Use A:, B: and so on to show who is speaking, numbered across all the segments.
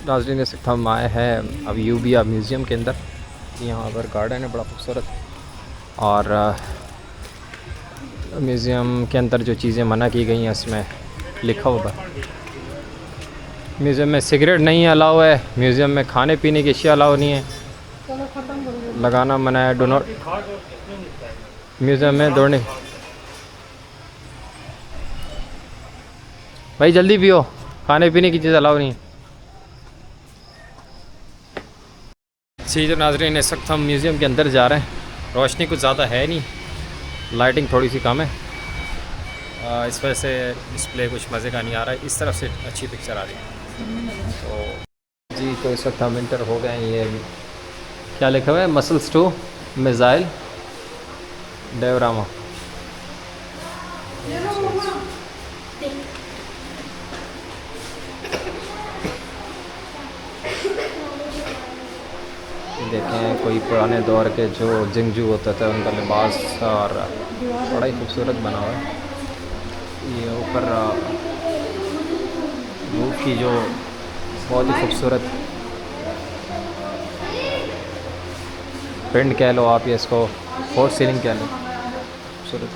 A: नाज़रीन इस वक्त हम आए हैं अब यूबिया म्यूज़ियम के अंदर। यहाँ पर गार्डन है बड़ा खूबसूरत, और म्यूज़ियम के अंदर जो चीज़ें मना की गई हैं उसमें लिखा हुआ है। म्यूज़ियम में सिगरेट नहीं अलाउ है, म्यूज़ियम में खाने पीने की अशिया अलाउ नहीं है, लगाना मना है, डो नॉट। म्यूज़ियम में दौड़ने, भाई जल्दी पियो, खाने पीने की चीज़ अलाउ नहीं है। जी तो नाज़रीन इस वक्त हम म्यूज़ियम के अंदर जा रहे हैं। रोशनी कुछ ज़्यादा है नहीं, लाइटिंग थोड़ी सी कम है, इस वजह से डिस्प्ले कुछ मज़े का नहीं आ रहा है। इस तरफ से अच्छी पिक्चर आ रही है। तो जी तो इस वक्त हम इंटर हो गए हैं। ये क्या लिखा हुआ है, मसल्स टू मिज़ाइल डायोरामा। देखें कोई पुराने दौर के जो जंगजू होते थे उनका लिबास, और बड़ा ही खूबसूरत बना हुआ है। ये ऊपर रूफ की जो बहुत ही खूबसूरत प्रिंट कह लो आप, या इसको फोर सीलिंग कह लो, खूबसूरत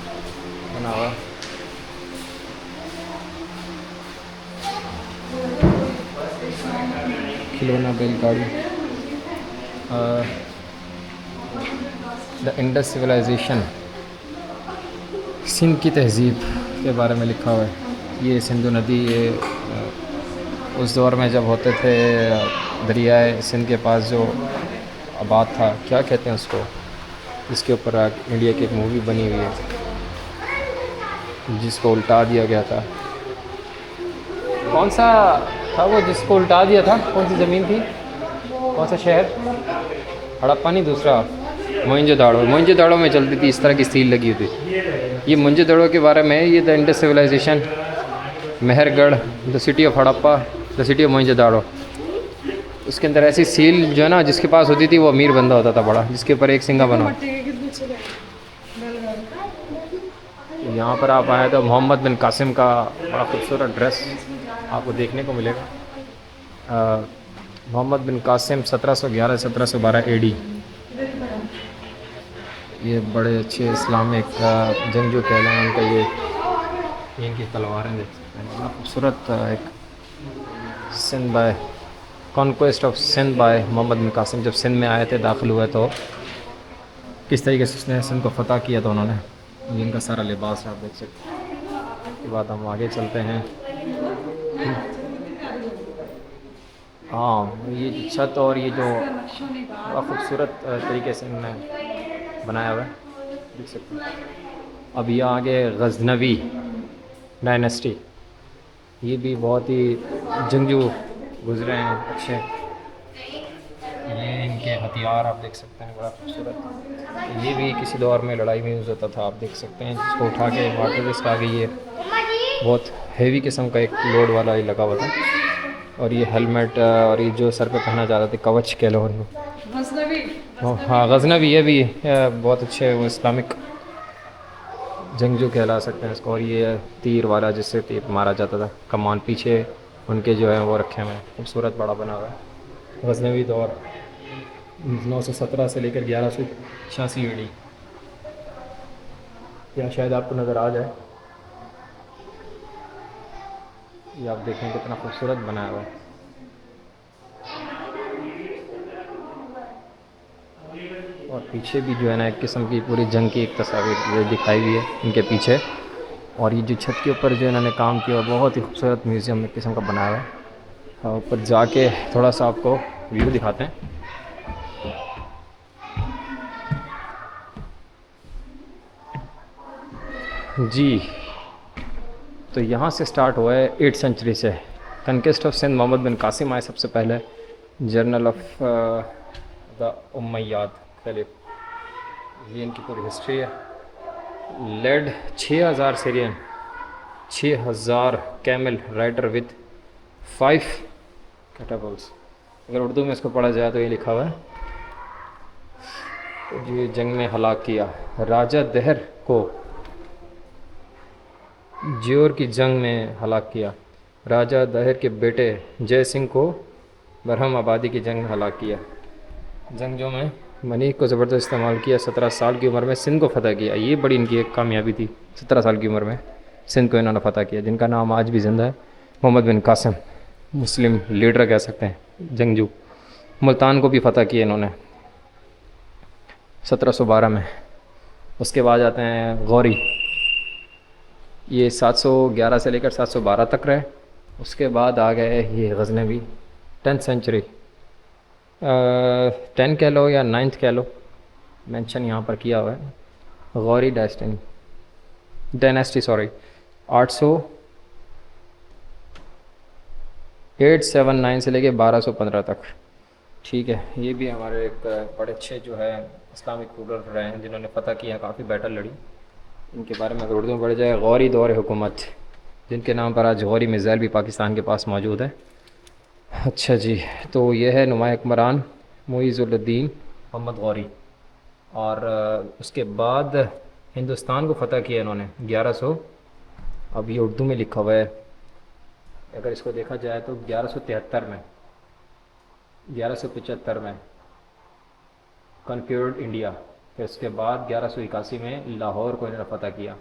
A: बना हुआ। खिलौना बैलगाड़ी, द इंडस सिविलाइजेशन, सिंध की तहज़ीब के बारे में लिखा हुआ है। ये सिंधु नदी, ये उस दौर में जब होते थे दरियाए सिंध के पास जो आबाद था, क्या कहते हैं उसको, जिसके ऊपर इंडिया की एक मूवी बनी हुई है जिसको उल्टा दिया गया था। कौन सा था वो जिसको उल्टा दिया था, कौन सी ज़मीन थी, कौन सा शहर? हड़प्पा नहीं, दूसरा मोहनजोदाड़ो। मोहनजोदाड़ो में चलती थी इस तरह की सील लगी हुई थी। ये मोहनजोदाड़ो के बारे में, ये the Indus civilisation, Mehrgarh, the city of Harappa, the city of Mohenjodaro. उसके अंदर ऐसी सील जो है ना जिसके पास होती थी वो अमीर बंदा होता था बड़ा, जिसके ऊपर एक सिंगा बना। यहाँ पर आप आए तो मोहम्मद बिन कासिम का बड़ा खूबसूरत ड्रेस आपको देखने को मिलेगा। मोहम्मद बिन कासिम 1711-1712 एडी। ये बड़े अच्छे इस्लामिक जंगजू कहलाए हैं। उनका ये इनकी तलवारें देख सकते हैं, बड़ा खूबसूरत एक Sindh by conquest of Sindh by Muhammad bin Qasim. जब सिंध में आए थे, दाखिल हुए, तो किस तरीके से उसने सिंध को फ़तह किया था उन्होंने। इनका सारा लिबास आप देख सकते हैं। उसके बाद हम आगे चलते हैं। हाँ, ये छत और ये जो बड़ा खूबसूरत तरीके से इन्होंने बनाया हुआ है, देख सकते हैं। अब ये आगे गज़नवी डायनेस्टी, ये भी बहुत ही जंगजू गुजरे हैं अच्छे। ये इनके हथियार आप देख सकते हैं, बड़ा खूबसूरत। ये भी किसी दौर में लड़ाई में यूज़ होता था, आप देख सकते हैं। जिसको उठा के वाटर रिस्क आ गई है, बहुत हैवी किस्म का एक लोड वाला ही लगा हुआ था। और ये हेलमेट और ये जो सर पे पहना जा रहा था, कवच कह लो उनको। हाँ, गज़नवी, ये भी बहुत अच्छे वो इस्लामिक जंगजू कहला सकते हैं इसको। और ये तीर वाला जिससे तीर मारा जाता था, कमान पीछे उनके जो है वो रखे हुए हैं, खूबसूरत बड़ा बना हुआ है। गज़नवी दौर 917 से लेकर 1186 एडी। या शायद आपको नज़र आ जाए, ये आप देखें कितना खूबसूरत बनाया हुआ है। और पीछे भी जो है ना एक किस्म की पूरी जंग की एक तस्वीर दिखाई हुई है इनके पीछे। और ये जो छत के ऊपर जो इन्होंने काम किया बहुत ही खूबसूरत म्यूज़ियम एक किस्म का बनाया हुआ है। और ऊपर जाके थोड़ा सा आपको व्यू दिखाते हैं। जी तो यहाँ से स्टार्ट हुआ है 8th सेंचुरी से। कनकेस्ट ऑफ सिंध, मोहम्मद बिन कासिम आए सबसे पहले, general of the Umayyad caliph, ये इनकी पूरी हिस्ट्री है। Led 6000 Syrian, 6000 camel rider with 5 catapults. अगर उर्दू में इसको पढ़ा जाए तो ये लिखा हुआ है। तो ये जंग में हलाक किया राजा दहर को, ज्योर की जंग में हलाक किया। राजा दहर के बेटे जय सिंह को बरहम आबादी की जंग में हलाक किया। जंगजों में मनीक को ज़बरदस्त इस्तेमाल किया, 17 साल की उम्र में सिंध को फ़तह किया। ये बड़ी इनकी एक कामयाबी थी, 17 साल की उम्र में सिंध को इन्होंने फ़तह किया, जिनका नाम आज भी ज़िंदा है, मोहम्मद बिन कासिम। मुस्लिम लीडर कह सकते हैं, जंगजू। मुल्तान को भी फ़तह किया इन्होंने 1712 में। उसके बाद आते हैं गौरी, ये 711 से लेकर 712 तक रहे। उसके बाद आ गए ये गज़नवी, 10th सेंचुरी, 10 कह लो या 9th कह लो, मेंशन यहाँ पर किया हुआ है। गौरी डायनेस्टी, सॉरी, 879 से लेके 1215 तक। ठीक है, ये भी हमारे एक बड़े अच्छे जो है इस्लामिक रूलर रहे हैं, जिन्होंने फ़तह किया, काफ़ी बैटल लड़ी। इनके बारे में अगर उर्दू में पढ़ जाए, गौरी दौर हुकूमत, जिनके नाम पर आज गौरी मिज़ाइल भी पाकिस्तान के पास मौजूद है। अच्छा जी, तो ये है नुमाया हुक्मरान मुइज़ुद्दीन मोहम्मद गौरी। और उसके बाद हिंदुस्तान को फ़तह किया इन्होंने 1100, अब ये उर्दू में लिखा हुआ है, अगर इसको देखा जाए तो 1173 में, 1175 में कन्क्यूर्ड इंडिया। फिर उसके बाद 1181 में लाहौर को इन्होंने फ़तह किया,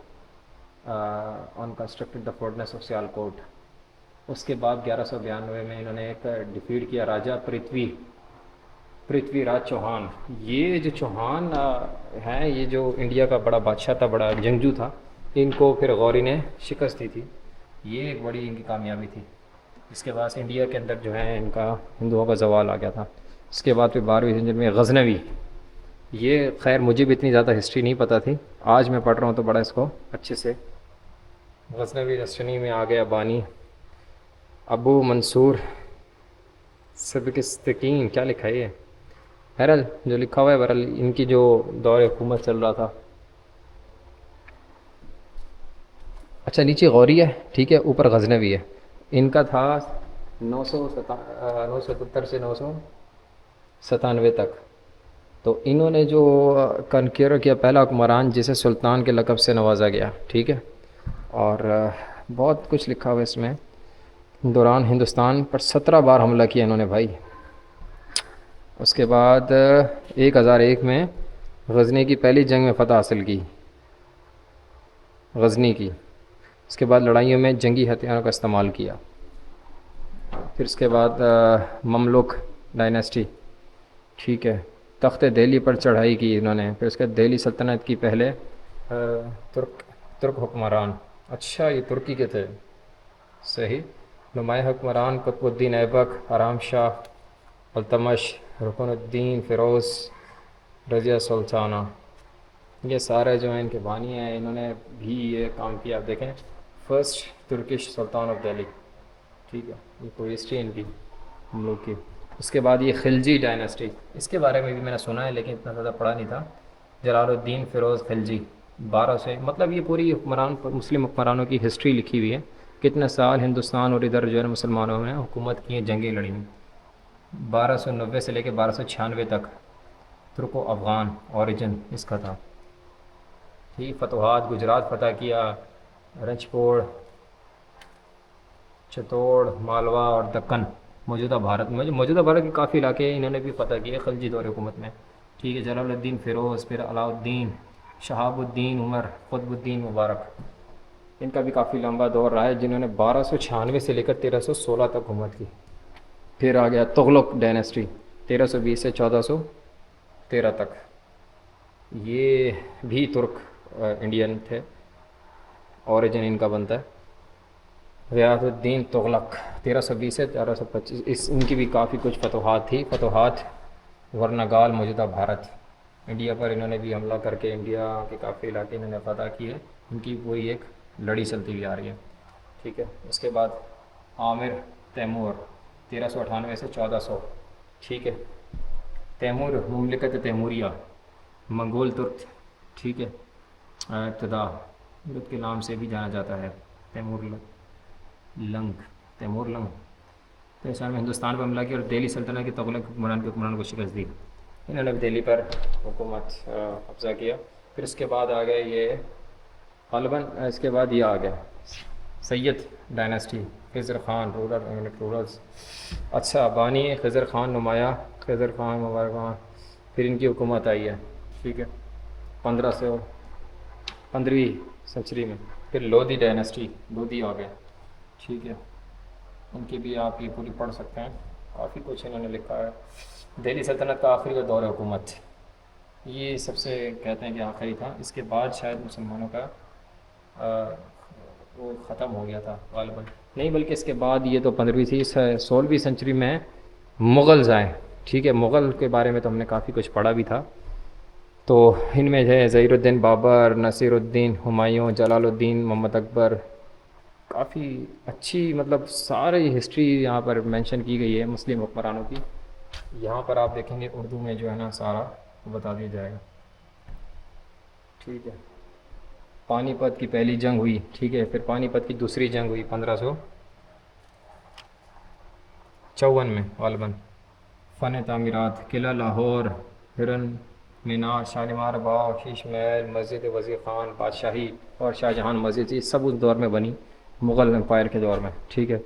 A: on constructed the fortress of Sialkot. उसके बाद 1192 में इन्होंने एक डिफीट किया राजा पृथ्वीराज चौहान। ये जो चौहान हैं, ये जो इंडिया का बड़ा बादशाह था, बड़ा जंगजू था, इनको फिर गौरी ने शिकस्त दी थी। ये एक बड़ी इनकी कामयाबी थी। इसके बाद इंडिया के अंदर जो है इनका हिंदुओं का जवाल आ गया था। इसके बाद फिर 12वीं सेंचुरी में गज़नवी, ये खैर मुझे भी इतनी ज़्यादा हिस्ट्री नहीं पता थी, आज मैं पढ़ रहा हूँ तो बड़ा इसको अच्छे से। गज़नवी दस्तनी में आ गया बानी अबू मंसूर सबकिस्तीन, क्या लिखा है ये, बहरहाल जो लिखा हुआ है, बहरहाल इनकी जो दौर हुकूमत चल रहा था। अच्छा, नीचे गौरी है, ठीक है, ऊपर गज़नवी है। इनका था 977 से 997 तक। तो इन्होंने जो कनक्यूर किया, पहला हुक्मरान जिसे सुल्तान के लक़ब से नवाजा गया, ठीक है। और बहुत कुछ लिखा हुआ है इसमें। दौरान हिंदुस्तान पर 17 बार हमला किया इन्होंने भाई। उसके बाद 1001 में गज़नी की पहली जंग में फ़तह हासिल की, गज़नी की। उसके बाद लड़ाइयों में जंगी हथियारों का इस्तेमाल किया। फिर उसके बाद ममलुक डायनेस्टी, ठीक है, तख्त दिल्ली पर चढ़ाई की इन्होंने। फिर उसके दिल्ली सल्तनत की पहले तुर्क हुक्मरान, अच्छा ये तुर्की के थे, सही। नुमाया हुक्मरान कुतुबुद्दीन ऐबक, आराम शाह, अल्तमश, रुकनुद्दीन फ़िरोज़, रज़िया सुल्ताना, ये सारे जो हैं इनके बानी हैं। इन्होंने भी ये काम किया। आप देखें, first Turkish Sultan of Delhi, ठीक है, ये पूरी हिस्ट्री इनकी हम लोग की। उसके बाद ये खिलजी डायनेस्टी, इसके बारे में भी मैंने सुना है लेकिन इतना ज़्यादा पढ़ा नहीं था। जलालुद्दीन फ़िरोज़ खिलजी, 12 से, मतलब ये पूरी हुक्मरान, मुस्लिम हुक्मरानों की हिस्ट्री लिखी हुई है, कितने साल हिंदुस्तान और इधर जो है मुसलमानों ने हुकूमत की है, जंगें लड़ी हुई। 1290 से लेकर 1296 तक तुर्को अफ़गान ओरिजिन इसका था, ठीक। फतवाहत, गुजरात फ़तह किया, रंचपोड़, चित्तौड़, मालवा और दक्कन, मौजूदा भारत में, मौजूदा भारत के काफ़ी इलाके इन्होंने भी फ़तह किए खिलजी दौर हुकूमत में, ठीक है। जलालुद्दीन फ़िरोज़, फिर अलाउद्दीन, शहाबुद्दीन उमर, क़ुतबुद्दीन मुबारक, इनका भी काफ़ी लंबा दौर रहा है, जिन्होंने 1296 से लेकर 1316 तक हुकूमत की। फिर आ गया तुगलक डायनेस्टी, 1320 से 1413 तक। ये भी तुर्क इंडियन थे, ओरिजिन इनका बनता है। ग़ियासुद्दीन तुगलक, 1320 से 1425, इस इनकी भी काफ़ी कुछ फतवाहत थी। फतवाहत वरनागाल, मौजूदा भारत, इंडिया पर इन्होंने भी हमला करके इंडिया के काफ़ी इलाके इन्होंने फ़तह किए। इनकी पूरी एक लड़ी चलती हुई आ रही है, ठीक है। उसके बाद आमिर तैमूर, 1398 से 1400, ठीक है। तैमूर, मुमलिकत तैमूरिया, मंगोल तुर्क, ठीक है। इब्तदा तुर्क के नाम से भी जाना जाता है, तैमूर लंग, तैमूर लंग। तो इस में हिंदुस्तान पर हमला किया और दिल्ली सल्तनत के तुगलक हुक्मरान को शिकस्त दी। इन्होंने दिल्ली पर हुकूमत कब्ज़ा किया। फिर इसके बाद आ गए ये गालिबन, इसके बाद ये आ गया सैयद डायनेस्टी, खिज़र ख़ान रूलर्स। अच्छा, बानी खिज़र ख़ान नुमाया, खिज़र ख़ान मुबारक ख़ान, फिर इनकी हुकूमत आई है। ठीक है, 1515वीं सेंचुरी में। फिर लोधी डायनेस्टी, लोधी आ गए। ठीक है, उनकी भी आप ये पूरी पढ़ सकते हैं, काफ़ी कुछ इन्होंने लिखा है। दिल्ली सल्तनत का आखिरी दौर हुकूमत, ये सबसे कहते हैं कि आखिरी था। इसके बाद शायद मुसलमानों का आ, वो ख़त्म हो गया था गालिबन, नहीं बल्कि इसके बाद ये तो 15वीं थी। 16वीं सेंचुरी में मुग़ल्स आए। ठीक है, मुग़ल के बारे में तो हमने काफ़ी कुछ पढ़ा भी था। तो इनमें है ज़हीरुद्दीन बाबर, नसीरुद्दीन, हुमायूं, जलालुद्दीन, मोहम्मद अकबर। काफ़ी अच्छी मतलब सारी हिस्ट्री यहाँ पर मेंशन की गई है मुस्लिम हुक्मरानों की। यहाँ पर आप देखेंगे उर्दू में जो है ना सारा बता दिया जाएगा। ठीक है, पानीपत की पहली जंग हुई। ठीक है, फिर पानीपत की दूसरी जंग हुई 1554 में गालिबन। फ़न तामीरात, किला लाहौर, हिरन मीनार, शालीमार बाग, शीश महल, मस्जिद वज़ीर ख़ान, बादशाही और शाहजहां मस्जिद, ये सब उस दौर में बनी, मुग़ल एम्पायर के दौर में। ठीक है,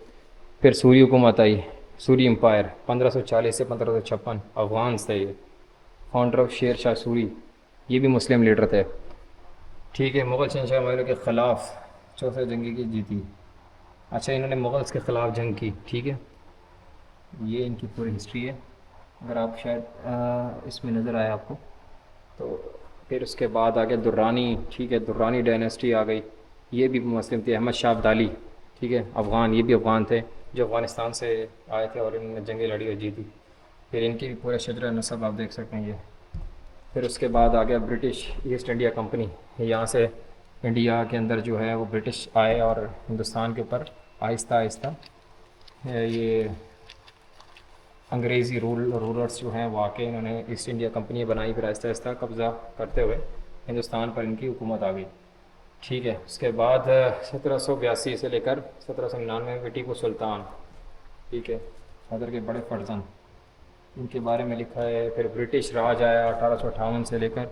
A: फिर सूरी हुकूमत आई, सूरी एम्पायर 1540 से 1556। अफ़गान थे ये, फाउंडर ऑफ शेर शाह सूरी, ये भी मुस्लिम लीडर थे। ठीक है, मुग़ल शहंशाह हुमायूं के ख़िलाफ़ चौथे जंगी की जीती। अच्छा, इन्होंने मुग़ल्स के ख़िलाफ़ जंग की। ठीक है, ये इनकी पूरी हिस्ट्री है, अगर आप शायद इसमें नज़र आए आपको तो। फिर उसके बाद आ गया दुर्रानी। ठीक है, दुर्रानी डायनेस्टी आ गई, ये भी मुस्लिम थी। अहमद शाह अब्दाली, ठीक है, अफ़गान, ये भी अफ़गान थे जो अफ़गानिस्तान से आए थे और इन्होंने जंगें लड़ी और जीती। फिर इनकी भी पूरा शजरा नस्ब आप देख सकते हैं ये। फिर उसके बाद आ गया ब्रिटिश ईस्ट इंडिया कंपनी। यहाँ से इंडिया के अंदर जो है वो ब्रिटिश आए और हिंदुस्तान के ऊपर आहिस्ता आहिस्ता ये अंग्रेज़ी रूलर्स जो हैं वो आके इन्होंने ईस्ट इंडिया कंपनी बनाई। फिर आहिस्ता आहिस्ता कब्ज़ा करते हुए हिंदुस्तान पर इनकी हुकूमत आ गई। ठीक है, उसके बाद 1782 से लेकर 1799 में टीपू सुल्तान, ठीक है, हैदर के बड़े फर्जंद, इनके बारे में लिखा है। फिर ब्रिटिश राज आया 1858 से लेकर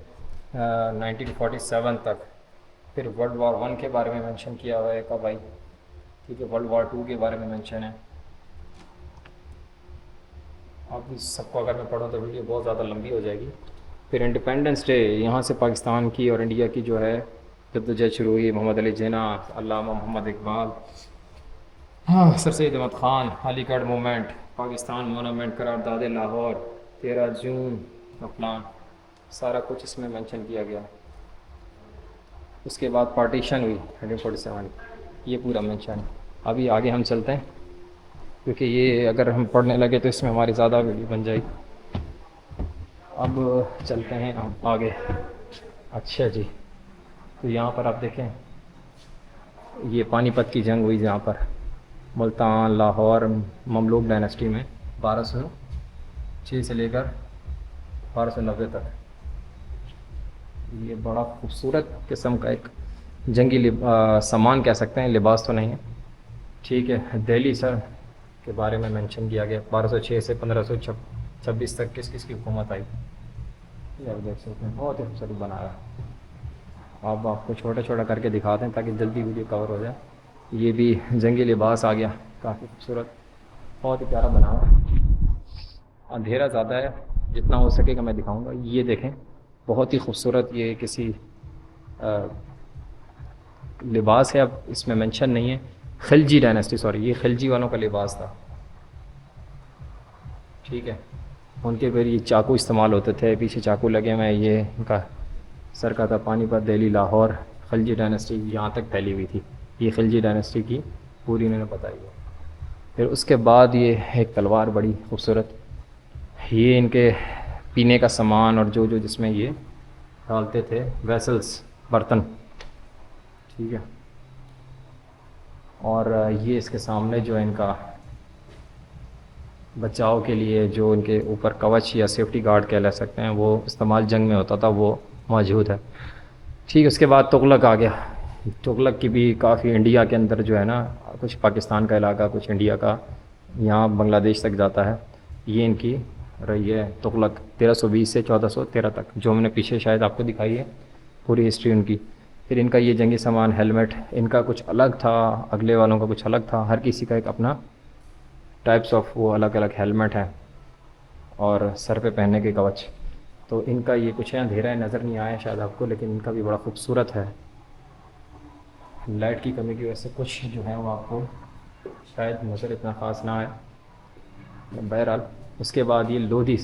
A: 1947 तक। फिर वर्ल्ड वार 1 के बारे में मेंशन किया हुआ है कब आई। ठीक है, वर्ल्ड वार 2 के बारे में मेंशन है। अब इस सबको अगर मैं पढ़ूँ तो वीडियो बहुत ज़्यादा लंबी हो जाएगी। फिर इंडिपेंडेंस डे, यहाँ से पाकिस्तान की और इंडिया की जो है जद्दोजहद शुरू हुई। मोहम्मद अली जिन्ना, अल्लामा मोहम्मद इकबाल, हाँ, sir Syed Ahmad Khan, Aligarh movement, Pakistan monument, करारदाद लाहौर, 13 जून का प्लान, सारा कुछ इसमें मेंशन किया गया। उसके बाद पार्टीशन हुई 1947, ये पूरा मेंशन है। अभी आगे हम चलते हैं क्योंकि ये अगर हम पढ़ने लगे तो इसमें हमारी ज़्यादा वीडियो बन जाएगी। अब चलते हैं हम आगे। अच्छा जी, तो यहाँ पर आप देखें ये पानीपत की जंग हुई जहाँ पर मुल्तान, लाहौर, ममलूक डायनेस्टी में 1206 से लेकर 1290 तक। ये बड़ा खूबसूरत किस्म का एक जंगी सामान कह सकते हैं, लिबास तो नहीं है। ठीक है, दिल्ली सर के बारे में मेंशन किया गया 1206 से 1526 तक किस किस की हुकूमत आई। ये आप देख सकते हैं, बहुत ही खूबसूरत बनाया। अब आपको छोटा छोटा करके दिखाते हैं ताकि जल्दी वीडियो कवर हो जाए। ये भी जंगी लिबास आ गया, काफ़ी खूबसूरत, बहुत ही प्यारा बना हुआ। अंधेरा ज़्यादा है, जितना हो सकेगा मैं दिखाऊंगा। ये देखें, बहुत ही खूबसूरत ये किसी लिबास है। अब इसमें मेंशन नहीं है, खिलजी डायनेस्टी, सॉरी, ये खिलजी वालों का लिबास था। ठीक है, उनके फिर ये चाकू इस्तेमाल होते थे, पीछे चाकू लगे हुए हैं, ये इनका सर का था। पानीपत, दिल्ली, लाहौर, खिलजी डायनेस्टी यहाँ तक फैली हुई थी। ये खिलजी डायनेस्टी की पूरी इन्होंने बताई है। फिर उसके बाद ये एक तलवार बड़ी खूबसूरत, ये इनके पीने का सामान और जो जो जिसमें ये डालते थे, वेसल्स, बर्तन। ठीक है, और ये इसके सामने जो है इनका बचाव के लिए जो इनके ऊपर कवच या सेफ्टी गार्ड कह ले सकते हैं, वो इस्तेमाल जंग में होता था, वो मौजूद है। ठीक है, उसके बाद तुगलक आ गया। तुगलक की भी काफ़ी इंडिया के अंदर जो है ना, कुछ पाकिस्तान का इलाका, कुछ इंडिया का, यहाँ बांग्लादेश तक जाता है। ये इनकी रही है तुगलक 1320 से 1413 तक, जो हमने पीछे शायद आपको दिखाई है पूरी हिस्ट्री उनकी। फिर इनका ये जंगी सामान हेलमेट इनका कुछ अलग था, अगले वालों का कुछ अलग था, हर किसी का एक अपना टाइप्स ऑफ वो अलग अलग हेलमेट है और सर पे पहनने के कवच। तो इनका ये कुछ है, अंधेरा है नज़र नहीं आया शायद आपको, लेकिन इनका भी बड़ा खूबसूरत है। लाइट की कमी की वजह से कुछ जो है वो आपको शायद नज़र इतना ख़ास ना आए। बहरहाल उसके बाद ये लोधी,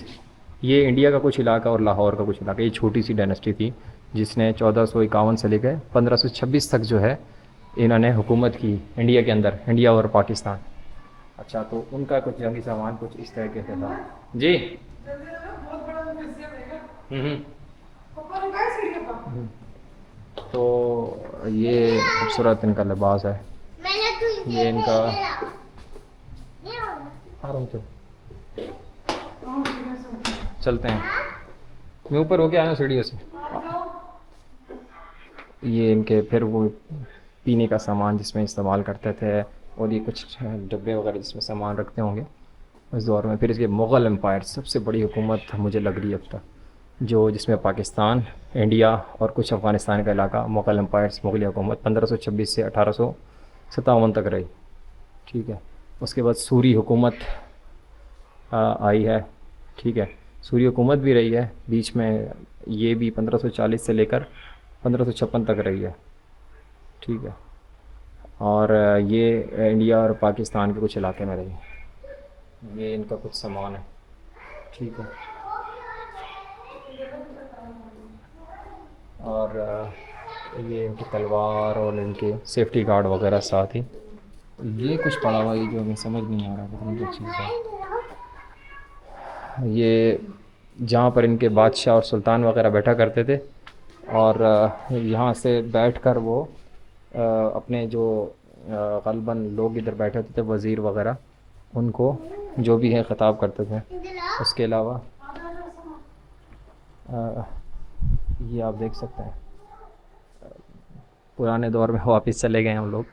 A: ये इंडिया का कुछ इलाका और लाहौर का कुछ इलाका, ये छोटी सी डायनेस्टी थी जिसने 1451 से लेकर 1526 तक जो है इन्होंने हुकूमत की इंडिया के अंदर, इंडिया और पाकिस्तान। अच्छा, तो उनका कुछ जंगी सामान कुछ इस तरीके से था जी। हम्म। तो ये खूबसूरत इनका लिबास है, ये इनका आराम से चलते हैं, मैं ऊपर होके आया हूँ सीढ़ियों से। ये इनके फिर वो पीने का सामान जिसमें इस्तेमाल करते थे, और ये कुछ डब्बे वगैरह जिसमें सामान रखते होंगे उस दौर में। फिर इसके मुग़ल एम्पायर सबसे बड़ी हुकूमत मुझे लग रही है अब तक, जो जिसमें पाकिस्तान, इंडिया और कुछ अफ़गानिस्तान का इलाका, मुग़ल एम्पायर्स, मुग़ल हुकूमत 1526 से 1857 तक रही। ठीक है, उसके बाद सूरी हुकूमत आई है। ठीक है, सूरी हुकूमत भी रही है बीच में, ये भी 1540 से लेकर 1556 तक रही है। ठीक है, और ये इंडिया और पाकिस्तान के कुछ इलाके में रही। ये इनका कुछ सामान है। ठीक है, और ये इनकी तलवार और इनके सेफ्टी गार्ड वगैरह साथ ही। ये कुछ पड़ा हुआ है जो हमें समझ नहीं आ रहा पता नहीं क्या चीज़ है। ये जहाँ पर इनके बादशाह और सुल्तान वगैरह बैठा करते थे, और यहाँ से बैठकर वो अपने जो ग़ालिबन लोग इधर बैठे होते थे, वज़ीर वगैरह, उनको जो भी है ख़िताब करते थे। उसके अलावा ये आप देख सकते हैं पुराने दौर में वापस चले गए हम लोग।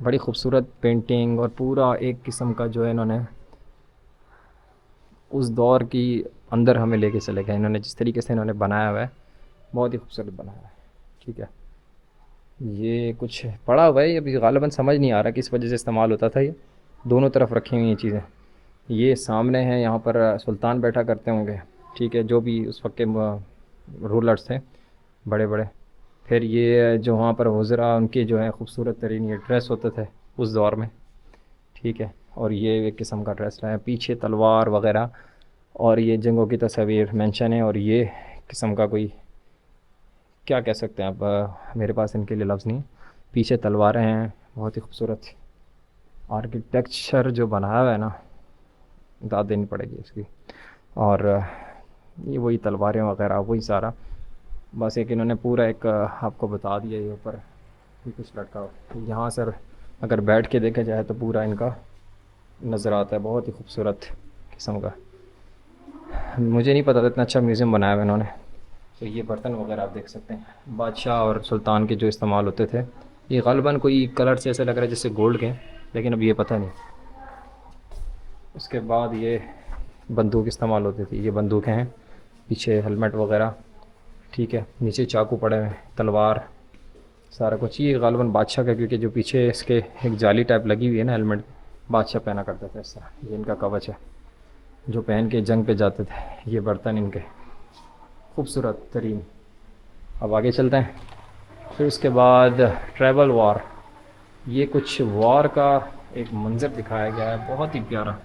A: बड़ी खूबसूरत पेंटिंग और पूरा एक किस्म का जो है इन्होंने उस दौर की अंदर हमें लेके चले गए। इन्होंने जिस तरीके से इन्होंने बनाया हुआ है बहुत ही खूबसूरत बनाया है। ठीक है, ये कुछ पड़ा हुआ है, अभी ग़ालिबन समझ नहीं आ रहा किस वजह से इस्तेमाल होता था। ये दोनों तरफ रखी हुई ये चीज़ें, ये सामने हैं, यहाँ पर सुल्तान बैठा करते होंगे। ठीक है, जो भी उस वक्त के रूलर्स थे बड़े बड़े। फिर ये जो वहाँ पर वज़रा, उनके जो है खूबसूरत तरीन ये ड्रेस होते थे उस दौर में। ठीक है, और ये एक किस्म का ड्रेस है, पीछे तलवार वगैरह और ये जंगों की तस्वीर मेंशन है। और ये किस्म का कोई क्या कह सकते हैं आप, मेरे पास इनके लिए लफ्ज़ नहीं। पीछे तलवारें हैं, बहुत ही खूबसूरत आर्किटेक्चर जो बनाया हुआ है ना, दाद देनी पड़ेगी इसकी। और ये वही तलवारें वगैरह वही सारा, बस एक इन्होंने पूरा एक आपको बता दिया। ये ऊपर ये कुछ लटका हो, यहाँ से अगर बैठ के देखा जाए तो पूरा इनका नज़र आता है, बहुत ही खूबसूरत किस्म का। मुझे नहीं पता था इतना अच्छा म्यूज़ियम बनाया हुआ इन्होंने। तो ये बर्तन वगैरह आप देख सकते हैं बादशाह और सुल्तान के जो इस्तेमाल होते थे। ये ग़ालिबन कोई कलर से ऐसा लग रहा है जैसे गोल्ड के, लेकिन अब ये पता नहीं। उसके बाद ये बंदूक इस्तेमाल होती थी, ये बंदूकें हैं, पीछे हेलमेट वगैरह। ठीक है, नीचे चाकू पड़े हुए हैं, तलवार, सारा कुछ। ये ग़ालिबन बादशाह का, क्योंकि जो पीछे इसके एक जाली टाइप लगी हुई है ना हेलमेट, बादशाह पहना करते थे इस तरह। ये इनका कवच है जो पहन के जंग पे जाते थे। ये बर्तन इनके खूबसूरत तरीन। अब आगे चलते हैं। फिर उसके बाद ट्रैवल वार, ये कुछ वार का एक मंज़र दिखाया गया है, बहुत ही प्यारा,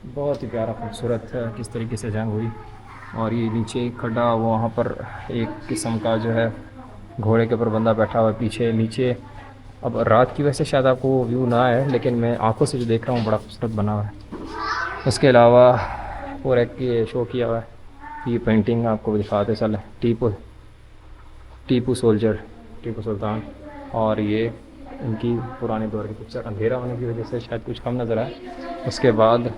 A: बहुत ही प्यारा खूबसूरत है किस तरीके से जंग हुई। और ये नीचे खड़ा वहाँ पर एक किस्म का जो है घोड़े के ऊपर बंदा बैठा हुआ है पीछे नीचे। अब रात की वजह से शायद आपको व्यू ना आए, लेकिन मैं आंखों से जो देख रहा हूँ बड़ा खूबसूरत बना हुआ है। उसके अलावा पूरा एक ये शो किया हुआ है, ये पेंटिंग आपको दिखाते चले, टीपू सोल्जर, टीपू सुल्तान। और ये इनकी पुराने दौर की पिक्चर, अंधेरा होने की वजह से शायद कुछ कम नज़र आए। उसके बाद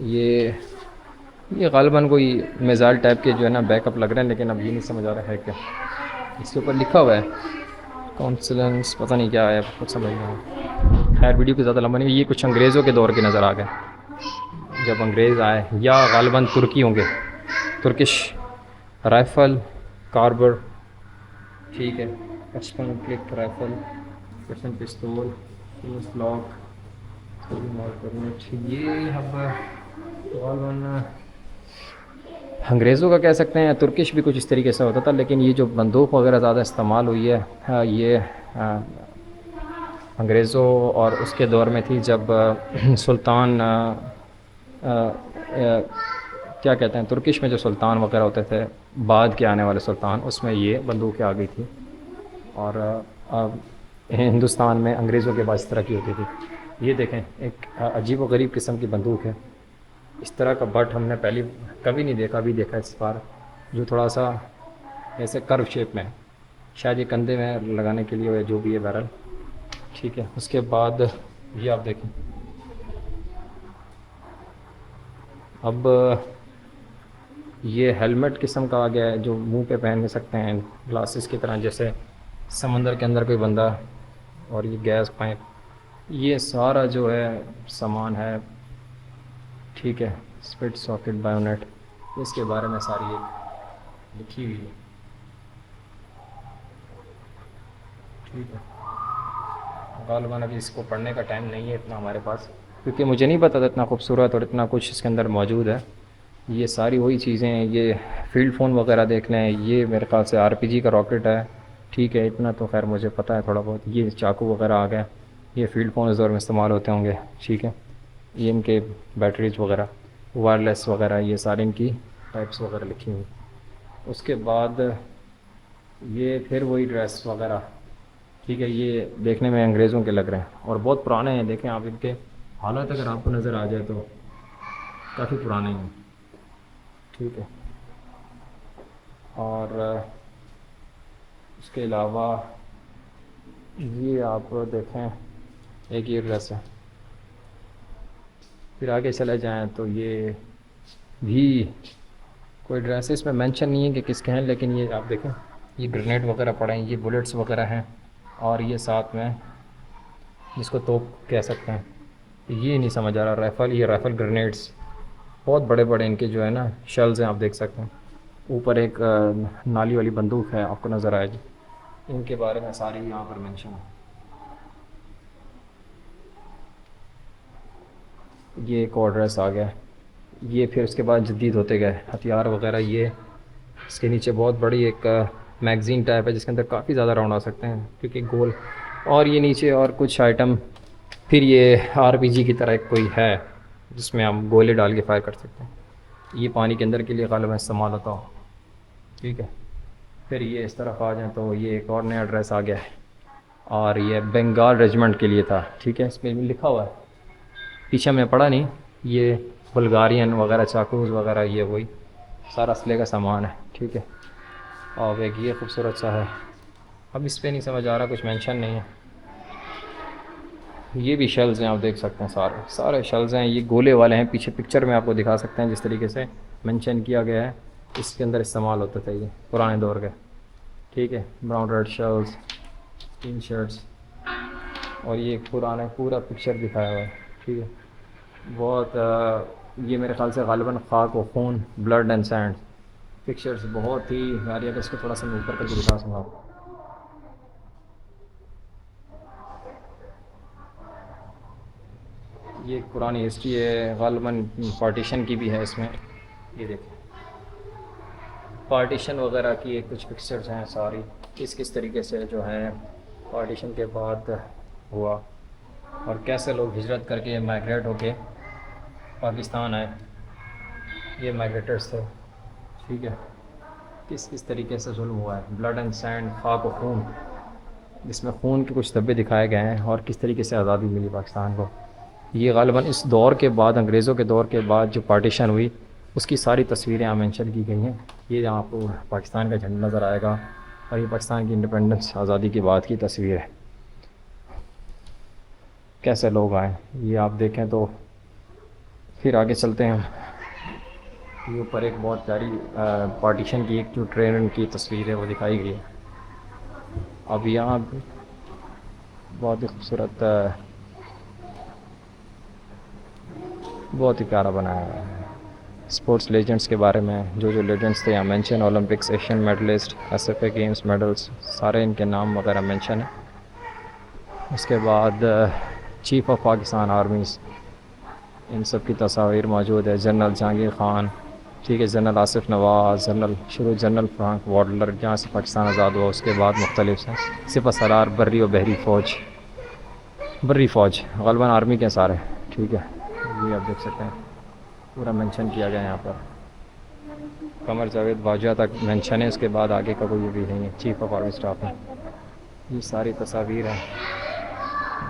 A: ये ग़ालिबन कोई मिसाइल टाइप के जो है ना बैकअप लग रहे हैं, लेकिन अब ये नहीं समझ आ रहा है क्या। इसके ऊपर लिखा हुआ है काउंसलेंस, पता नहीं क्या है, कुछ समझ नहीं आया। खैर वीडियो की ज़्यादा लंबा नहीं, ये कुछ अंग्रेज़ों के दौर के नज़र आ गए, जब अंग्रेज़ आए, या ग़ालिबन तुर्की होंगे। तुर्किश राइफ़ल, कार्बर ठीक है। 55 क्लिक राइफल, 55 पिस्तौल, लॉक, ये अब गालबन अंग्रेज़ों का कह सकते हैं, तुर्किश भी कुछ इस तरीके से होता था, लेकिन ये जो बंदूक वगैरह ज़्यादा इस्तेमाल हुई है ये अंग्रेज़ों और उसके दौर में थी, जब सुल्तान क्या कहते हैं, तुर्किश में जो सुल्तान वगैरह होते थे, बाद के आने वाले सुल्तान, उसमें ये बंदूकें आ गई थी। और हिंदुस्तान में अंग्रेज़ों के बाद इस तरह की होती थी। ये देखें, एक अजीब व गरीब किस्म की बंदूक है। इस तरह का बट हमने पहले कभी नहीं देखा, अभी देखा इस बार, जो थोड़ा सा ऐसे कर्व शेप में है। शायद ये कंधे में लगाने के लिए, जो भी है बैरल। ठीक है, उसके बाद ये आप देखें, अब ये हेलमेट किस्म का आ गया है, जो मुंह पे पहन सकते हैं ग्लासेस की तरह, जैसे समंदर के अंदर कोई बंदा। और ये गैस पाइप, ये सारा जो है सामान है। ठीक है, स्पिट सॉकेट बायोनेट, इसके बारे में सारी एक लिखी हुई है। ठीक है, गालबन अभी इसको पढ़ने का टाइम नहीं है इतना हमारे पास, क्योंकि मुझे नहीं पता था इतना खूबसूरत और इतना कुछ इसके अंदर मौजूद है। ये सारी वही चीज़ें हैं, ये फील्ड फ़ोन वगैरह देख लें, ये मेरे ख्याल से आरपीजी का रॉकेट है। ठीक है, इतना तो खैर मुझे पता है थोड़ा बहुत। ये चाकू वगैरह आ गया, ये फील्ड फ़ोन इस दौर में इस्तेमाल होते होंगे। ठीक है, ये इनके बैटरीज वगैरह, वायरलेस वगैरह, ये सारी इनकी टाइप्स वगैरह लिखी हुई। उसके बाद ये फिर वही ड्रेस वगैरह। ठीक है, ये देखने में अंग्रेज़ों के लग रहे हैं और बहुत पुराने हैं। देखें आप, इनके हालत अगर आपको नज़र आ जाए तो काफ़ी पुराने हैं। ठीक है, और उसके अलावा ये आप देखें, एक ये ड्रेस है। फिर आगे चले जाएं तो ये भी कोई ड्रेस इसमें मेंशन नहीं है कि किसके हैं, लेकिन ये आप देखें, ये ग्रेनेड वगैरह पड़े हैं, ये बुलेट्स वगैरह हैं। और ये साथ में जिसको तोप कह सकते हैं, ये नहीं समझ आ रहा, राइफ़ल, ये राइफ़ल ग्रेनेड्स बहुत बड़े बड़े इनके जो है ना शेल्स हैं, आप देख सकते हैं। ऊपर एक नाली वाली बंदूक है, आपको नज़र आएगी। इनके बारे में सारी यहाँ पर मेंशन है। ये एक और ड्रेस आ गया, ये फिर उसके बाद जदीद होते गए हथियार वगैरह। ये इसके नीचे बहुत बड़ी एक मैगज़ीन टाइप है, जिसके अंदर काफ़ी ज़्यादा राउंड आ सकते हैं, क्योंकि गोल। और ये नीचे और कुछ आइटम, फिर ये आरपीजी की तरह कोई है, जिसमें हम गोले डाल के फायर कर सकते हैं। ये पानी के अंदर के लिए गालिबा इस्तेमाल होता हो। ठीक है, फिर ये इस तरफ आ जाएँ तो ये एक और नया ड्रेस आ गया है, और ये बंगाल रेजिमेंट के लिए था। ठीक है, इसमें भी लिखा हुआ है, पीछे मैं पढ़ा नहीं। ये बुल्गारियन वगैरह, चाकूज़ वगैरह, ये वही सारा असले का सामान है। ठीक है, और एक ये खूबसूरत सा है, अब इस पर नहीं समझ आ रहा, कुछ मेंशन नहीं है। ये भी शेल्स हैं, आप देख सकते हैं, सारे सारे शेल्स हैं। ये गोले वाले हैं, पीछे पिक्चर में आपको दिखा सकते हैं, जिस तरीके से मेंशन किया गया है इसके अंदर इस्तेमाल होते थे ये पुराने दौर के। ठीक है, brown red shells, T shirts, और ये पुराने पूरा पिक्चर दिखाया हुआ है। ठीक है, बहुत ये मेरे ख्याल से गालिबन खाक व खून, ब्लड एंड सैंड पिक्चर्स बहुत ही प्यारी है। इसको थोड़ा सा मैं ऊपर करके दिखा सकूँगा आपको। ये एक पुरानी हिस्ट्री है, गालिबन पार्टीशन की भी है इसमें। ये देखिए, पार्टीशन वगैरह की एक कुछ पिक्चर्स हैं सारी, किस तरीके से जो है पार्टीशन के बाद हुआ, और कैसे लोग हिजरत करके माइग्रेट होके पाकिस्तान आए। ये माइग्रेटर्स थे। ठीक है, किस तरीके से जुल्म हुआ है, ब्लड एंड सैंड, खाक और खून, जिसमें खून के कुछ धब्बे दिखाए गए हैं, और किस तरीके से आज़ादी मिली पाकिस्तान को। ये गालिबन इस दौर के बाद, अंग्रेज़ों के दौर के बाद जो पार्टीशन हुई, उसकी सारी तस्वीरें यहाँ मेंशन की गई हैं। ये यहाँ आपको पाकिस्तान का झंडा नज़र आएगा, और ये पाकिस्तान की इंडिपेंडेंस, आज़ादी के बाद की तस्वीर है, कैसे लोग आए, ये आप देखें तो। फिर आगे चलते हैं हम, ये ऊपर एक बहुत प्यारी पार्टीशन की एक जो ट्रेन की तस्वीर है वो दिखाई गई है। अब यहाँ बहुत ही खूबसूरत, बहुत ही प्यारा बनाया हुआ है। स्पोर्ट्स लेजेंड्स के बारे में, जो जो लेजेंड्स थे यहाँ mention, Olympics, Asian medallist, SFA games medals, सारे इनके नाम वगैरह मेंशन है। उसके बाद चीफ़ ऑफ पाकिस्तान आर्मीज़, इन सब की तस्वीर मौजूद है। जनरल जहांगीर ख़ान, ठीक है, जनरल आसिफ नवाज़, जनरल शुरू जनरल फ्रैंक वाडलर, जहाँ से पाकिस्तान आज़ाद हुआ उसके बाद मुख्तलिफ हैं सिपह सलार, बर्री और बहरी फ़ौज, बर्री फ़ौज ग़ालिबन आर्मी के सारे, ठीक है। ये आप देख सकते हैं पूरा मेंशन किया गया है यहाँ पर। कमर जावेद बाजवा तक मेंशन है, उसके बाद आगे का कोई भी नहीं है। चीफ़ ऑफ आर्मी स्टाफ में ये सारी तस्वीर हैं,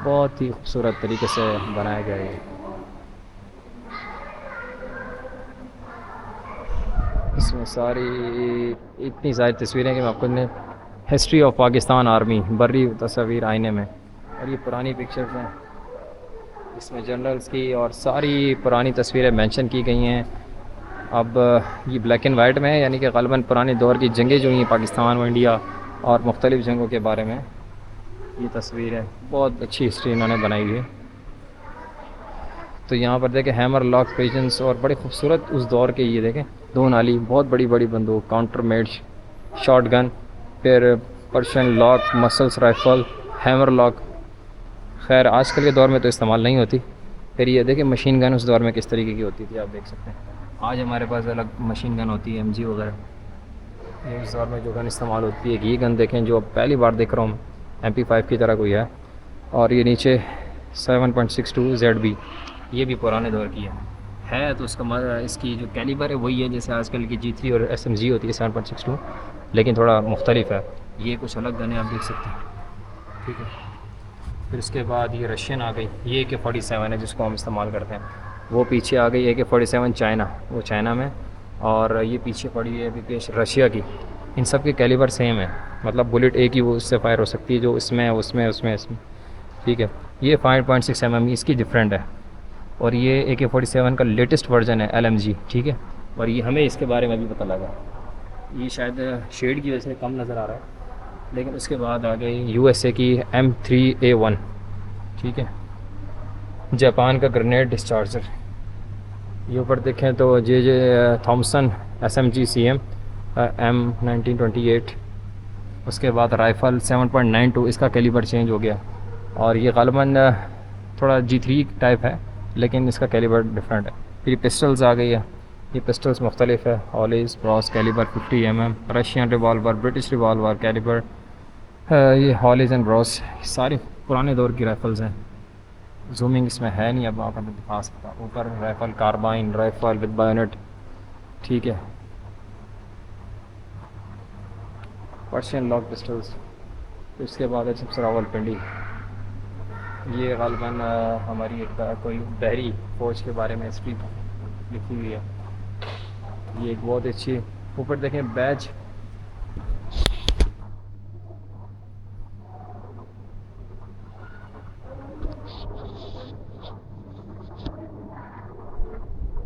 A: बहुत ही खूबसूरत तरीके से बनाया गया है। इसमें सारी इतनी सारी तस्वीरें कि मैं आपको ने history of Pakistan army Barri तस्वीर आईने में, और ये पुरानी पिक्चर्स हैं, इसमें जनरल्स की और सारी पुरानी तस्वीरें मेंशन की गई हैं। अब ये ब्लैक एंड वाइट में है, यानी कि ग़ालिबन पुराने दौर की जंगें जो हुई पाकिस्तान और इंडिया और मुख्तलिफ़ जंगों के बारे में ये तस्वीर है। बहुत अच्छी हिस्ट्री इन्होंने बनाई हुई है। तो यहाँ पर देखें हैमर लॉक पेजेंट्स, और बड़े खूबसूरत उस दौर के ये देखें, दो नाली, बहुत बड़ी बड़ी बंदूक, काउंटर मेड शॉट गन, फिर Persian lock, muscles rifle, hammer lock, खैर आजकल के दौर में तो इस्तेमाल नहीं होती। फिर ये देखें मशीन गन उस दौर में किस तरीके की होती थी, आप देख सकते हैं। आज हमारे पास अलग मशीन गन होती है, एमजी वगैरह। ये उस दौर में जो गन इस्तेमाल होती है, ये गन देखें जो पहली बार देख रहा हूँ, MP5 की तरह कोई है। और ये नीचे 7.62 ZB, ये भी पुराने दौर की है तो उसका इसकी जो कैलिबर है वही है जैसे आजकल की G3 और SMG होती है 7.62, लेकिन थोड़ा मुख्तलिफ है। ये कुछ अलग गन है, आप देख सकते हैं, ठीक है। फिर उसके बाद ये रशियन आ गई, ये AK-47 है जिसको हम इस्तेमाल करते हैं। वो पीछे आ गई AK-47 चाइना, वो चाइना में, और ये पीछे पड़ी है अभी पेश रशिया की। इन सब के कैलिबर सेम है, मतलब बुलेट एक ही वो उससे फायर हो सकती है, जो इसमें उसमें, ठीक है। ये 5.6 mm इसकी डिफरेंट है, और ये AK-47 का लेटेस्ट वर्जन है LMG, ठीक है। और ये हमें इसके बारे में भी पता लगा, ये शायद शेड की वजह से कम नज़र आ रहा है, लेकिन उसके बाद आ गई USA की M3A1, ठीक है, जापान का ग्रेनेड डिस्चार्जर। ये ऊपर देखें तो J Thomson SMG CM M1928। उसके बाद राइफ़ल 7.92, इसका कैलिबर चेंज हो गया, और ये ग़ालिबन थोड़ा G3 टाइप है, लेकिन इसका कैलिबर डिफरेंट है। फिर पिस्टल्स आ गई है, ये पिस्टल्स मुख्तलिफ है, हॉलीज ब्रॉस calibre 50 mm, Russian revolver, British revolver calibre, ये हॉलीज एंड ब्रॉस, सारे पुराने दौर की राइफ़ल्स हैं। जूमिंग इसमें है नहीं, अब आपको दिखा सकता। ऊपर rifle carbine, rifle with bayonet, ठीक है, पर्शियन लॉक पिस्टल्स। इसके बाद है सबसे रावलपिंडी, ये ग़ालिबन हमारी एक कोई बहरी फ़ौज के बारे में हिस्ट्री लिखी हुई है। ये एक बहुत अच्छी, ऊपर देखें बैच,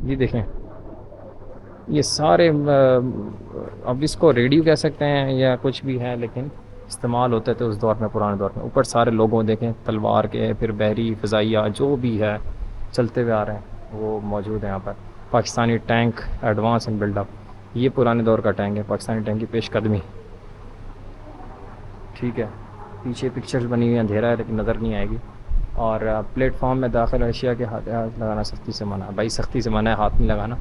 A: ये देखें, ये सारे अब इसको रेडियो कह सकते हैं या कुछ भी है, लेकिन इस्तेमाल होते थे उस दौर में, पुराने दौर में। ऊपर सारे लोगों देखें तलवार के, फिर बहरी फ़ज़ाइया जो भी है चलते हुए आ रहे हैं वो मौजूद है यहाँ पर। Pakistani tank advance and buildup, ये पुराने दौर का टैंक है, पाकिस्तानी टैंक की पेशकदमी, ठीक है। पीछे पिक्चर्स बनी हुई हैं, अंधेरा है लेकिन नज़र नहीं आएगी। और प्लेटफॉर्म में दाखिल एशिया के हाथ लगाना सख्ती से मना है, भाई सख्ती से मना है, हाथ नहीं लगाना।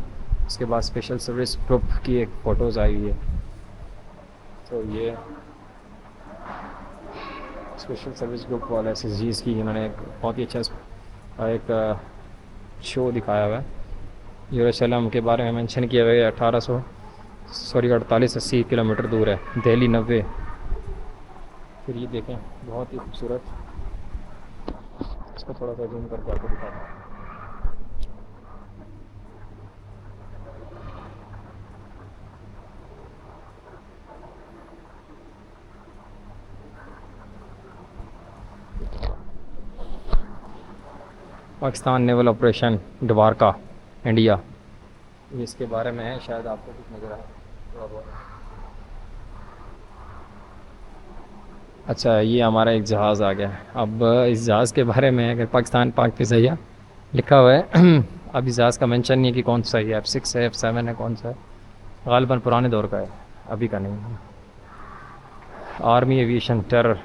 A: उसके बाद स्पेशल सर्विस ग्रुप की एक फ़ोटोज़ आई हुई है, तो ये स्पेशल सर्विस ग्रुप वाले SSGs की इन्होंने एक बहुत ही अच्छा एक शो दिखाया हुआ है। यरूशलेम के बारे में मेंशन किया हुआ है, 48-80 किलोमीटर दूर है, दिल्ली 90। फिर ये देखें बहुत ही खूबसूरत, इसको थोड़ा सा जूम करके आपको दिखाता हूँ। Pakistan naval operation Dwarka India, ये इसके बारे में है, शायद आपको कुछ नज़र आए थोड़ा बहुत। अच्छा, ये हमारा एक जहाज़ आ गया। अब इस जहाज़ के बारे में अगर पाकिस्तान पाक फ़िज़ाइया लिखा हुआ है अभी जहाज़ का मेंशन नहीं है कि कौन सा है, F6 है, F7 है, कौन सा है। ग़ालिबन पुराने दौर का है, अभी का नहीं है। आर्मी एविएशन टेरर,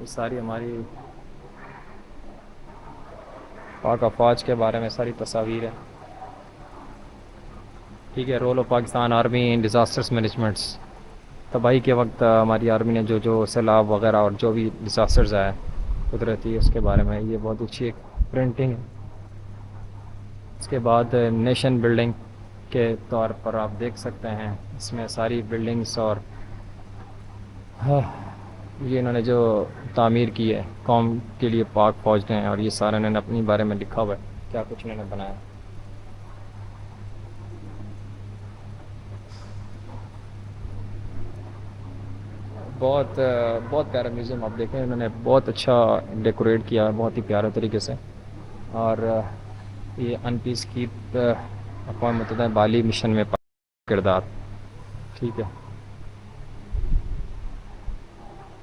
A: ये सारी हमारी पाक अफवाज के बारे में सारी तस्वीर है। ठीक है, role of Pakistan army in disasters managements, तबाही के वक्त हमारी आर्मी ने जो जो सैलाब वगैरह और जो भी डिज़ास्टर्स आए कुदरती, उसके बारे में ये बहुत अच्छी एक प्रिंटिंग है। इसके बाद नेशन बिल्डिंग के तौर पर आप देख सकते हैं इसमें सारी बिल्डिंग्स और हाँ, ये इन्होंने जो तामीर की है कौम के लिए पाक फ़ौज ने, और ये सारा इन्होंने अपनी बारे में लिखा हुआ है क्या कुछ इन्होंने बनाया। बहुत प्यारा म्यूज़ियम आप देखें, इन्होंने बहुत अच्छा डेकोरेट किया है बहुत ही प्यारे तरीके से। और ये अनपीस कीप अक़वाम मुत्तहिदा बाली मिशन में किरदार। ठीक है,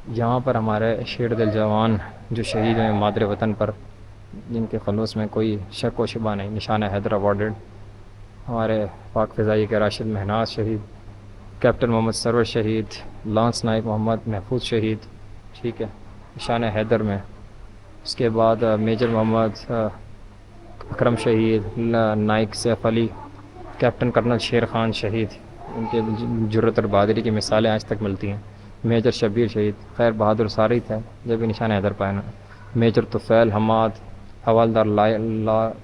A: यहाँ पर हमारे शेर दिल जवान जो शहीद हैं मादरे वतन पर, जिनके खलूस में कोई शक व शुबा नहीं, निशान हैदर अवार्डेड हमारे पाक फ़िज़ाई के राशिद महनाज शहीद, कैप्टन मोहम्मद सरवर शहीद, लांस नाइक मोहम्मद महफूज शहीद। ठीक है, निशान हैदर में। उसके बाद मेजर मोहम्मद अकरम शहीद, नाइक सैफ अली, कैप्टन कर्नल शेर खान शहीद। उनके जुर्रत और बहादुरी की मिसालें आज तक मिलती हैं। मेजर शब्बीर शहीद, खैर बहादुर सारे थे जब भी निशान हैदर पाए ना। मेजर तुफ़ैल हमाद, हवालदार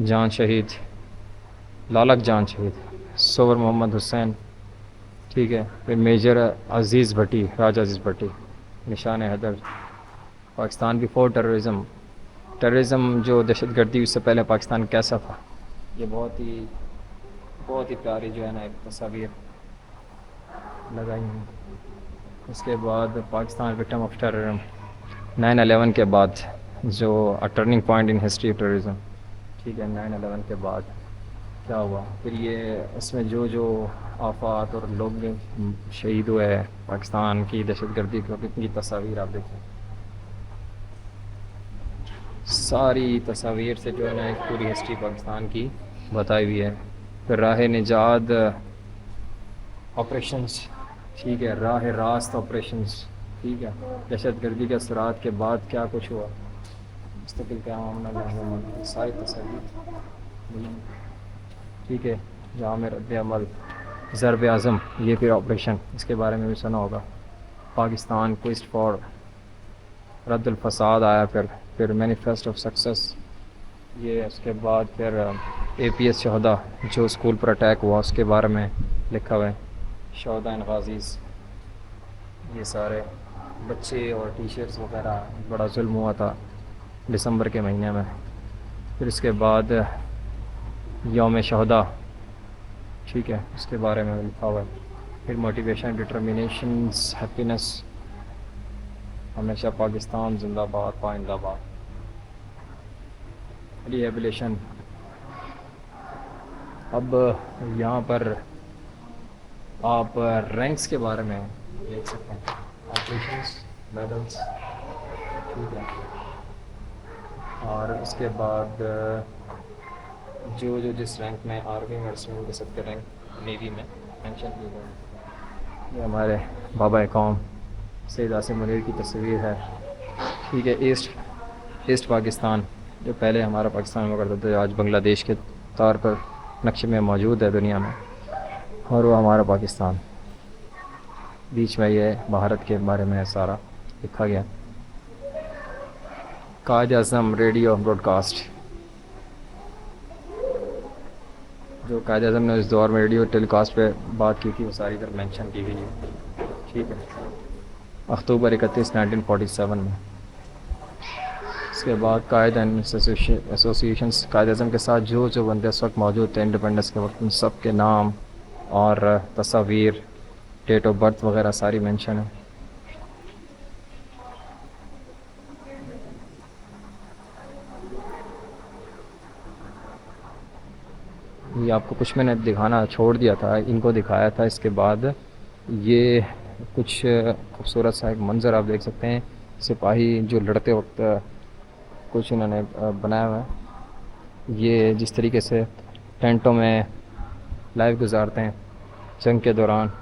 A: जान शहीद, लालक जान शहीद, सोवर मोहम्मद हुसैन। ठीक है, फिर मेजर अज़ीज़ भट्टी, राजा Aziz Bhatti, Nishan Haider. Pakistan before terrorism, terrorism जो दहशतगर्दी, उससे पहले पाकिस्तान कैसा था, ये बहुत ही प्यारी जो है ना एक तस्वीर लगाई हैं। उसके बाद पाकिस्तान विक्टिम ऑफ टेररिज्म, 9/11 के बाद जो turning point in history of terrorism. ठीक है, 9/11 के बाद क्या हुआ, फिर ये इसमें जो जो आफात और लोग शहीद हुए हैं पाकिस्तान की दहशतगर्दी को, कितनी तस्वीर आप देखें, सारी तस्वीर से जो है ना एक पूरी हिस्ट्री पाकिस्तान की बताई हुई है। फिर राह निजात ऑपरेशंस, ठीक है, राह रास्त ऑपरेशंस। ठीक है, दहशतगर्दी के असरात के बाद क्या कुछ हुआ, मुस्तकिल क्या मामला, सारी तस्वीर। ठीक है, जाम रद्द अमल, ज़रब आज़म, ये फिर ऑपरेशन, इसके बारे में भी सुना होगा। पाकिस्तान क्विस्ट फॉर रद्दुल फसाद आया, फिर मैनिफेस्ट ऑफ सक्सेस, ये उसके बाद फिर APS शहदा जो स्कूल पर अटैक हुआ उसके बारे में लिखा हुआ है। शहदा एंड गाज़ीज़, ये सारे बच्चे और टीचर्स वगैरह, बड़ा जुल्म हुआ था दिसंबर के महीने में। फिर इसके बाद यौम शहदा, ठीक है, उसके बारे में लिखा हुआ है। फिर मोटिवेशन, डिटर्मिनेशंस, हैप्पीनेस, हमेशा पाकिस्तान जिंदाबाद, पाइंदाबाद, रिहेबिलेशन। अब यहाँ पर आप रैंक्स के बारे में देख सकते हैं, ऑपरेशंस, मेडल्स। ठीक है, और उसके बाद जो जो जिस रैंक में आर्मी में, उसमें दे सकते रैंक नेवी में मेंशन किए गए। ये हमारे बाबा कौम सैयद आसिम मुनीर की तस्वीर है। ठीक है, ईस्ट पाकिस्तान जो पहले हमारा पाकिस्तान हुआ करता था, आज बांग्लादेश के तौर पर नक्शे में मौजूद है दुनिया में, और वो हमारा पाकिस्तान। बीच में ये भारत के बारे में सारा लिखा गया। कायद-ए-आज़म रेडियो ब्रॉडकास्ट, जो कायद-ए-आज़म ने इस दौर में रेडियो टेलीकास्ट पे बात की थी, वो सारी इधर मेंशन की गई है। ठीक है, अक्टूबर 31, 1947 में। इसके बाद कायद एंड एसोसिएशंस, कायद-ए-आज़म के साथ जो जो बंदे उस वक्त मौजूद थे इंडिपेंडेंस के वक्त, उन सब के नाम और तस्वीर, डेट ऑफ बर्थ वगैरह सारी मेंशन है। ये आपको कुछ मैंने दिखाना छोड़ दिया था, इनको दिखाया था। इसके बाद ये कुछ खूबसूरत सा एक मंज़र आप देख सकते हैं, सिपाही जो लड़ते वक्त कुछ इन्होंने बनाया हुआ है। ये जिस तरीके से टेंटों में लाइफ गुजारते हैं जंग के दौरान,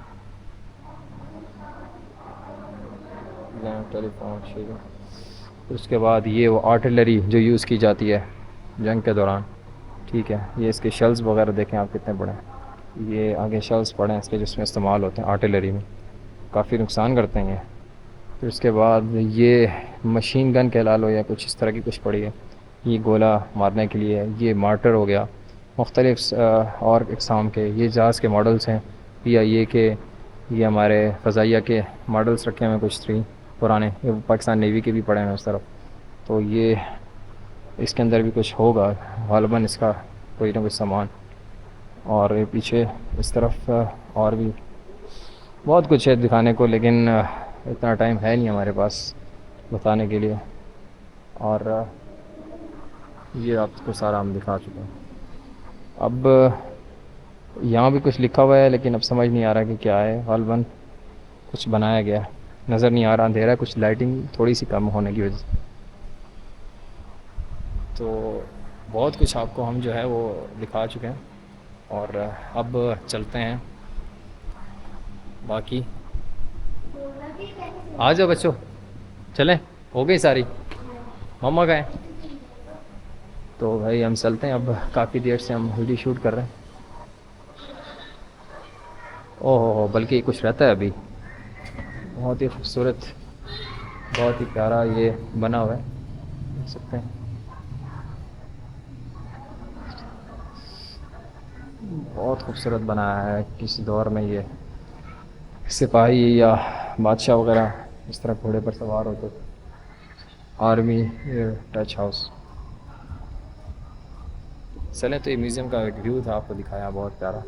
A: टेलीफोन शील्ड। उसके बाद ये वो आर्टिलरी जो यूज़ की जाती है जंग के दौरान, ठीक है। ये इसके शेल्स वगैरह देखें आप कितने बड़े हैं। ये आगे शेल्स पड़े हैं इसके जिसमें इस्तेमाल होते हैं आर्टिलरी में, काफ़ी नुकसान करते हैं ये। फिर उसके बाद ये मशीन गन कह लो या कुछ इस तरह की कुछ पड़ी है, ये गोला मारने के लिए। ये मार्टर हो गया, मुख्तलिफ और इकसाम के ये जहाज़ के मॉडल्स हैं PIA के। ये हमारे फ़ज़ाइया के मॉडल्स रखे हुए हैं कुछ 3 पुराने, ये पाकिस्तान नेवी के भी पड़े हैं उस तरफ। तो ये इसके अंदर भी कुछ होगा गालिबन, इसका कोई ना कोई सामान। और ये पीछे इस तरफ और भी बहुत कुछ है दिखाने को, लेकिन इतना टाइम है नहीं हमारे पास बताने के लिए। और ये आपको सारा हम दिखा चुके हैं। अब यहाँ भी कुछ लिखा हुआ है लेकिन अब समझ नहीं आ रहा कि क्या है। गालिबन कुछ बनाया गया, नज़र नहीं आ रहा, अंधेरा है, कुछ लाइटिंग थोड़ी सी कम होने की वजह से। तो बहुत कुछ आपको हम जो है वो दिखा चुके हैं और अब चलते हैं। बाकी आ जाओ बच्चों, चलें, हो गई सारी, मम्मा का है। तो भाई हम चलते हैं, अब काफ़ी देर से हम वीडियो शूट कर रहे हैं। ओह बल्कि कुछ रहता है अभी, बहुत ही खूबसूरत, बहुत ही प्यारा ये बना हुआ है, देख सकते हैं। बहुत खूबसूरत बनाया है, किसी दौर में ये सिपाही या बादशाह वगैरह इस तरह घोड़े पर सवार होते थे। Army air touch house. चलें, तो ये म्यूज़ियम का एक व्यू था, आपको दिखाया, बहुत प्यारा।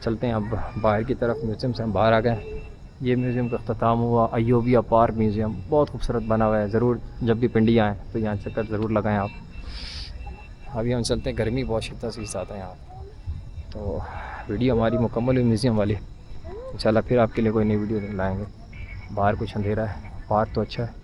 A: चलते हैं अब बाहर की तरफ। म्यूज़ियम से हम बाहर आ गए। ये म्यूज़ियम का अख्ताम हुआ, अय्यूबिया पार्क म्यूज़ियम, बहुत खूबसूरत बना हुआ है। ज़रूर जब भी पिंडी आएँ तो यहाँ चक्कर ज़रूर लगाएं आप। अभी हम चलते हैं, गर्मी बहुत शिद्दत से ज़्यादा है यहाँ। तो वीडियो हमारी मुकम्मल हुई म्यूज़ियम वाली। इंशाल्लाह फिर आपके लिए कोई नई वीडियो लाएँगे। बाहर कुछ अंधेरा है, पार्क तो अच्छा है।